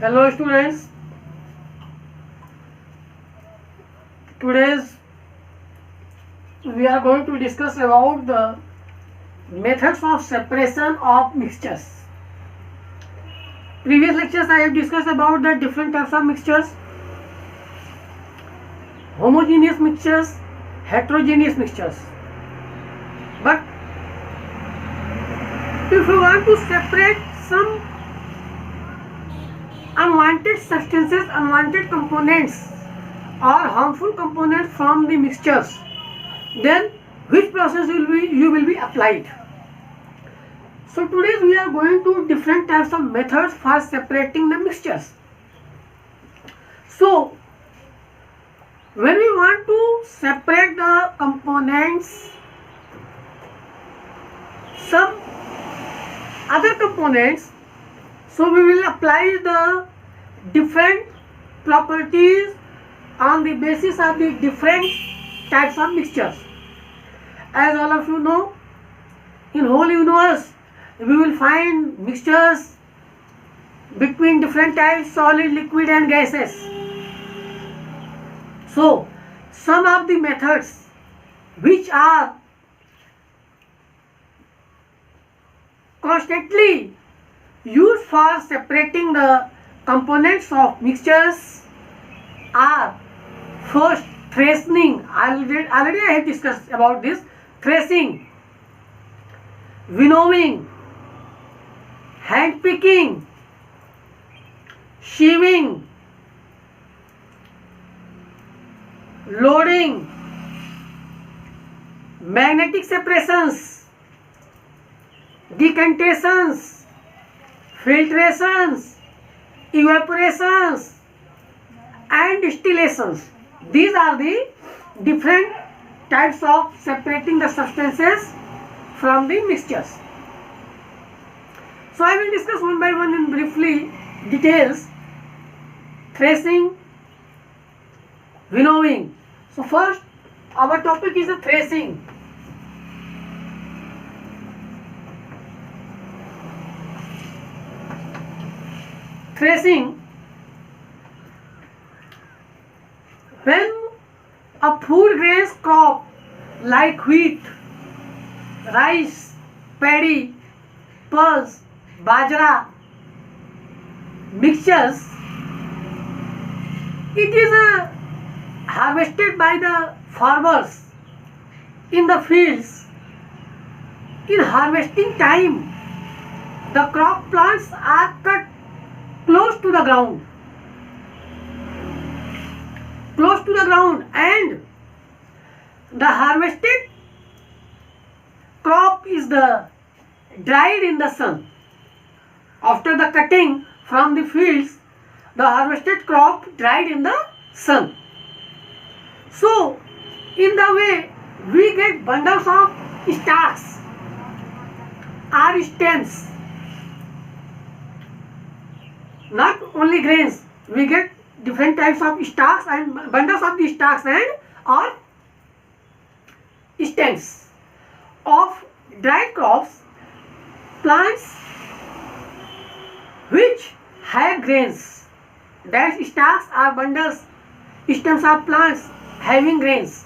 Hello students, today's we are going to discuss about the methods of separation of mixtures. Previous lectures I have discussed about the different types of mixtures, homogeneous mixtures, heterogeneous mixtures. But if you want to separate some unwanted substances, unwanted components or harmful components from the mixtures, then which process you will be applied? So today we are going to different types of methods for separating the mixtures. So when we want to separate the components, some other components, so we will apply the different properties on the basis of the different types of mixtures. As all of you know, in whole universe we will find mixtures between different types, solid, liquid and gases. So some of the methods which are constantly used for separating the components of mixtures are: first, threading. Already I have discussed about this. Threading, winnowing, hand picking, sieving, loading, magnetic separations, decantations, filtrations, evaporations and distillations. These are the different types of separating the substances from the mixtures. So I will discuss one by one in briefly details. Threading, winnowing. So first our topic is the threading. Threading, when a food grains crop like wheat, rice, paddy, pulse, bajra mixtures, it is harvested by the farmers in the fields. In harvesting time, the crop plants are cut close to the ground, and the harvested crop is dried in the sun. After the cutting from the fields, the harvested crop dried in the sun. So in the way we get bundles of stalks or stems. Not only grains, we get different types of stalks and bundles of the stalks and or stems of dried crops, plants which have grains. That stalks are bundles, stems of plants having grains.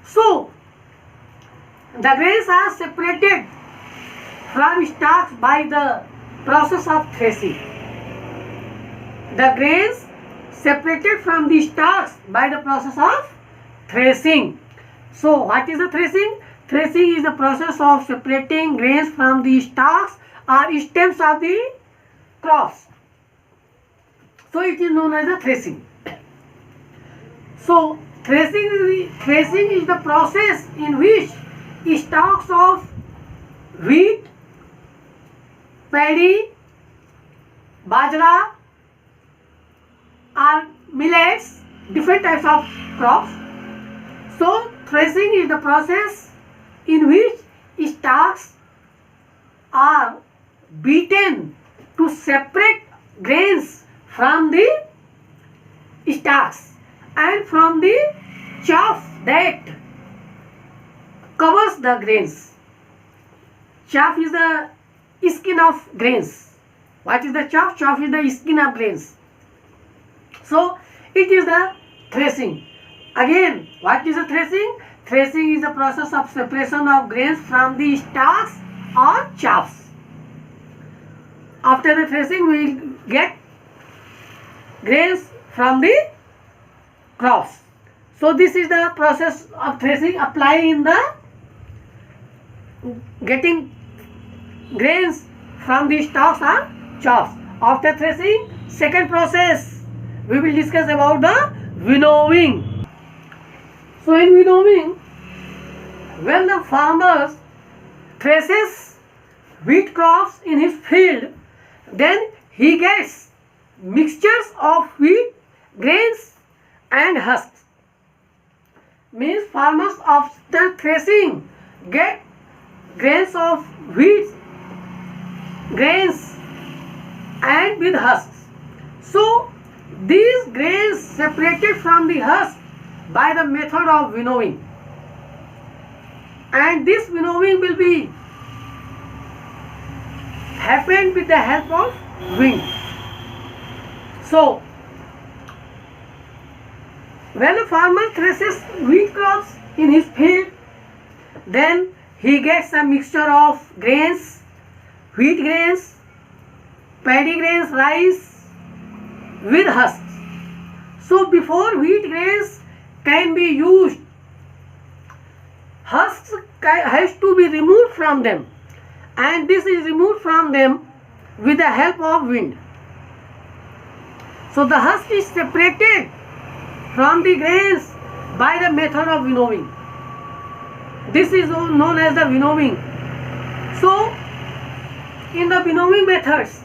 So the grains are separated from stalks by the process of threshing. The grains separated from the stalks by the process of threshing. So what is the threshing? Threshing is the process of separating grains from the stalks or stems of the crops. So it is known as the threshing. So threshing is the process in which stalks of wheat, paddy, bajra or millets, different types of crops. So threshing is the process in which stalks are beaten to separate grains from the stalks and from the chaff that covers the grains. Chaff is the skin of grains. What is the chaff? Chaff is the skin of grains. So it is the threshing. Again, what is the threshing? Threshing is the process of separation of grains from the stalks or chaffs. After the threshing, we will get grains from the crops. So this is the process of threshing applied in the getting grains from the stalks or chaffs. After threshing, second process, we will discuss about the winnowing. So in winnowing, when the farmer threshes wheat crops in his field, then he gets mixtures of wheat, grains and husks. Means farmers after threshing get grains of wheat, grains and with husks. So these grains separated from the husk by the method of winnowing, and this winnowing will be happened with the help of wind. So when a farmer threshes wheat crops in his field, then he gets a mixture of grains, wheat grains, paddy grains, rice with husks. So before wheat grains can be used, husks has to be removed from them, and this is removed from them with the help of wind. So the husk is separated from the grains by the method of winnowing. This is known as the winnowing. So in the winnowing methods,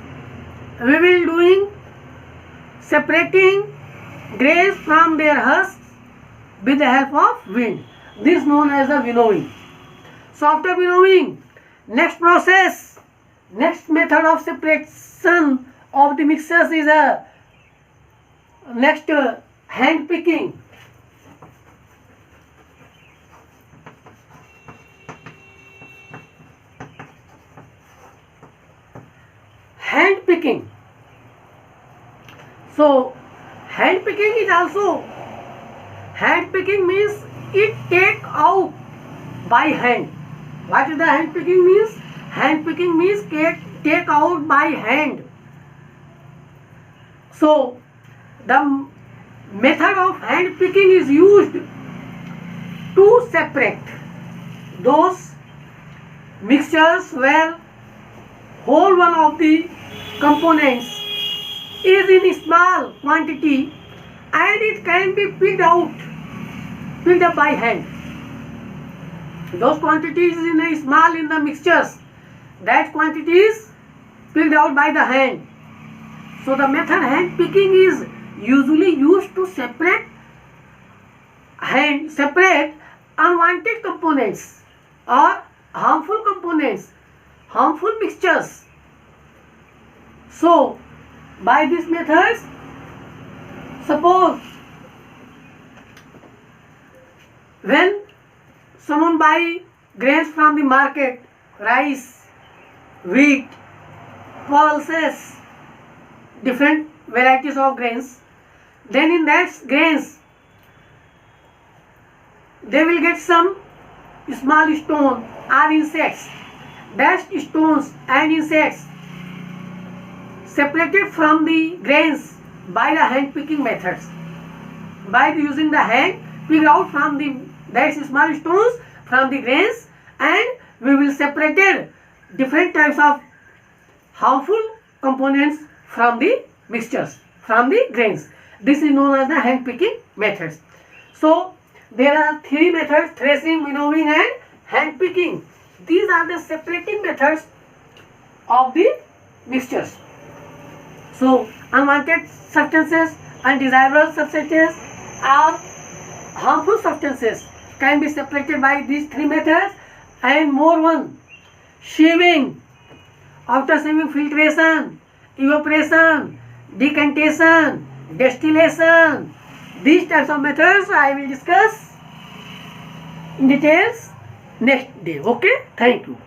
we will doing separating grains from their husks with the help of wind. This is known as the winnowing. So after winnowing, next process, next method of separation of the mixtures is a next hand picking. Hand picking. So hand picking is also, hand picking means it take out by hand. What is the hand picking means? Hand picking means take out by hand. So the method of hand picking is used to separate those mixtures where whole one of the components is in small quantity and it can be picked up by hand. Those quantities in small in the mixtures, that quantity is picked out by the hand. So the method hand picking is usually used to separate unwanted components or harmful components, harmful mixtures. So by this method, suppose when someone buy grains from the market, rice, wheat, pulses, different varieties of grains, then in that grains they will get some small stone or insects. That stones and insects separated from the grains by the hand picking methods. By using the hand, pick out from that small stones from the grains, and we will separate different types of harmful components from the mixtures, from the grains. This is known as the hand picking methods. So there are three methods: threshing, winnowing and hand picking. These are the separating methods of the mixtures. So unwanted substances, undesirable substances or harmful substances can be separated by these three methods, and more one, sieving. After sieving, filtration, evaporation, decantation, distillation. These types of methods I will discuss in details next day. Okay, thank you.